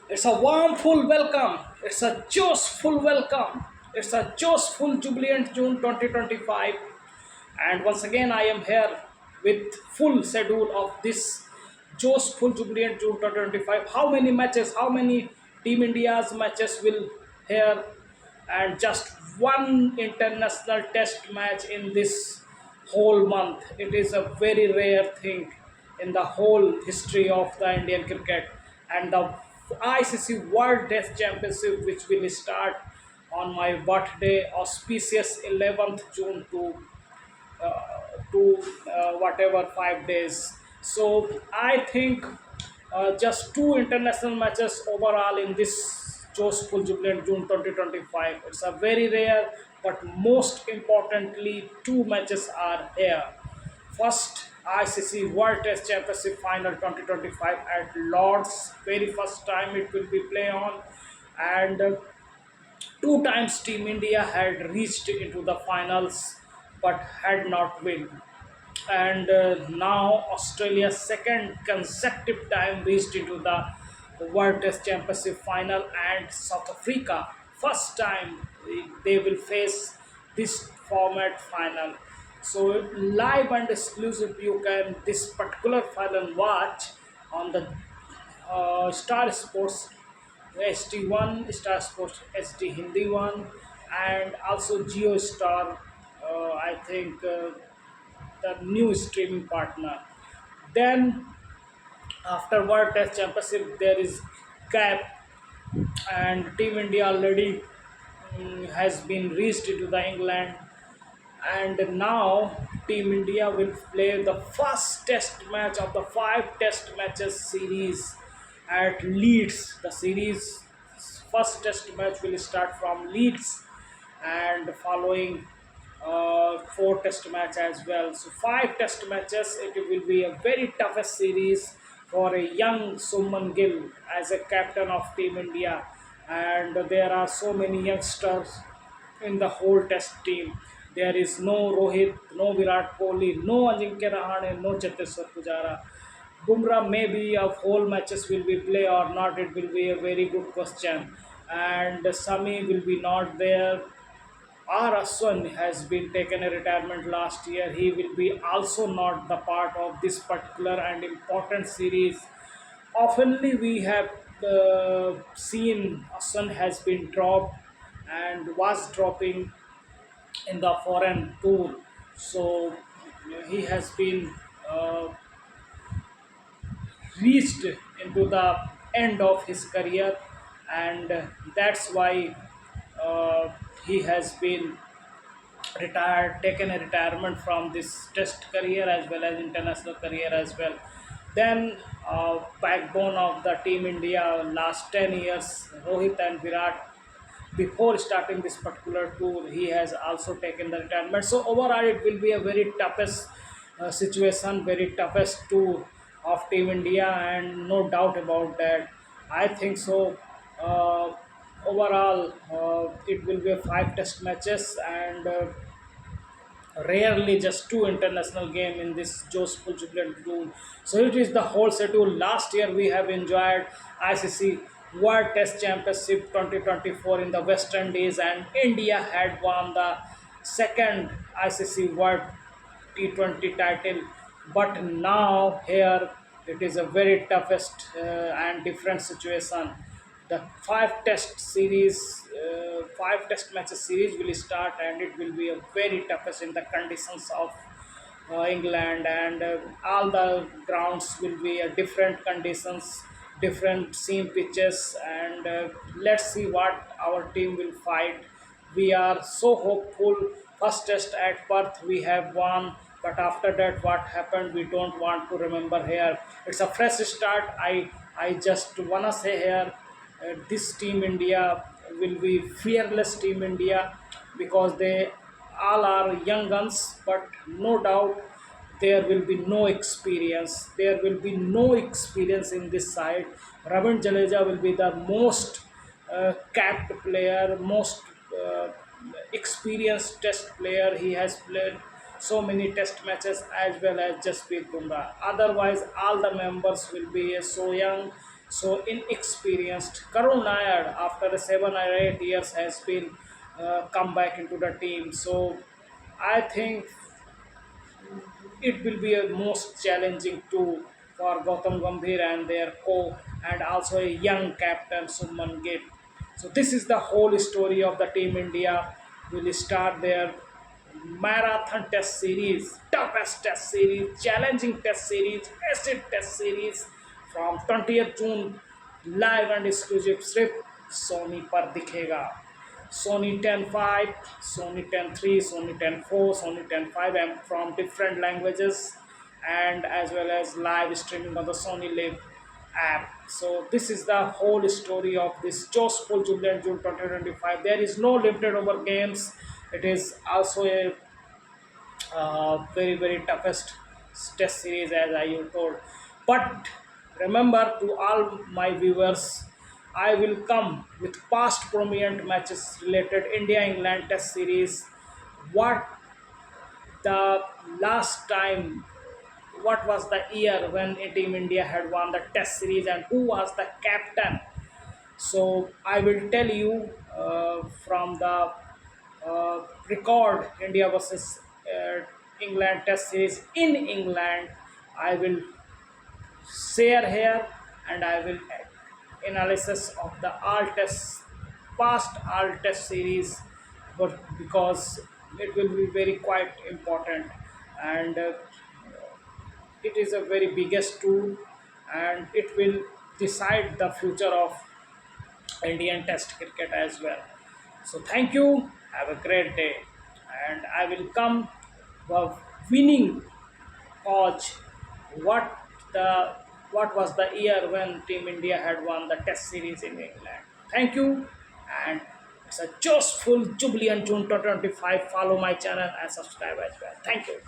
It's a warm, full welcome. It's a joyful welcome. It's a joyful jubilant June 2025. And once again, I am here with full schedule of this joyful jubilant June 2025. How many matches, how many Team India's matches will here, and just one international test match in this whole month. It is a very rare thing in the whole history of the Indian cricket, and the ICC World Test Championship, which will start on my birthday, auspicious 11th June to whatever 5 days. So I think just two international matches overall in this joyful jubilant June 2025. It's a very rare, but most importantly, two matches are here. First, ICC World Test Championship Final 2025 at Lords. Very first time it will be play on, and two times Team India had reached into the finals but had not win. And now Australia's second consecutive time reached into the World Test Championship final, and South Africa first time they will face this format final. So live and exclusive you can this particular final watch on the Star Sports ST1, Star Sports SD Hindi one, and also Geo Star. I think the new streaming partner. Then after World Test Championship, there is gap, and Team India already has been reached into the England, and now Team India will play the first test match of the five test matches series at Leeds. The series first test match will start from Leeds, and following four test match as well. So five test matches. It will be a very toughest series for a young Suman Gill as a captain of Team India, and there are so many youngsters in the whole test team. There is no Rohit, no Virat Kohli, no Ajinkya Rahane, no Cheteshwar Pujara. Bumrah maybe of whole matches will be play or not. It will be a very good question. And Sami will be not there. R. Aswan has been taken a retirement last year. He will be also not the part of this particular and important series. Oftenly we have seen Aswan has been dropped and was dropping in the foreign tour. So he has been reached into the end of his career, and that's why uh, he has been retired, taken a retirement from this test career as well as international career as well. Then backbone of the team India last 10 years, Rohit and Virat, before starting this particular tour, he has also taken the retirement. So overall, it will be a very toughest situation, very toughest tour of Team India, and no doubt about that. I think so. Overall, it will be a five test matches, and rarely just two international game in this joyful jubilant June. So it is the whole schedule. Last year we have enjoyed ICC World Test Championship 2024 in the West Indies, and India had won the second ICC World T20 title. But now here it is a very toughest and different situation. The five test matches series will start, and it will be a very toughest in the conditions of England, and all the grounds will be different conditions, different seam pitches, and let's see what our team will fight. We are so hopeful. First test at Perth we have won, but after that what happened we don't want to remember here. It's a fresh start. I just wanna say here, this team India will be fearless team India, because they all are young guns, but no doubt there will be no experience. There will be no experience in this side. Ravin Jadeja will be the most capped player, most uh, experienced test player. He has played so many test matches, as well as Jasprit Bumrah. Otherwise, all the members will be so young, So inexperienced Karun Nair, after 7 or 8 years, has been come back into the team. So I think it will be a most challenging too for Gautam Gambhir and their and also a young captain Suman Gill. So this is the whole story of the Team India. Will start their marathon test series, toughest test series, challenging test series, acid test series from 20th June, live and exclusive सिर्फ सोनी पर दिखेगा. Sony 10.5, Sony 10.3, Sony 10.4, Sony 10.5 and from different languages, and as well as live streaming on the Sony Live app. So this is the whole story of this Joshful Jubilant June 2025. There is no limited over games. It is also a very toughest test series as I you told. But remember, to all my viewers, I will come with past prominent matches related India England test series. What the last time, what was the year when Team India had won the test series and who was the captain. So I will tell you from the record India versus England test series in England. I will share here, and I will analysis of the all test past all test series, but because it will be very quite important, and it is a very biggest tool, and it will decide the future of Indian Test cricket as well. So thank you. Have a great day, and I will come the winning coach. What the what was the year when Team India had won the Test series in England? Thank you, and it's a just full Jubilant June 2025. Follow my channel and subscribe as well. Thank you.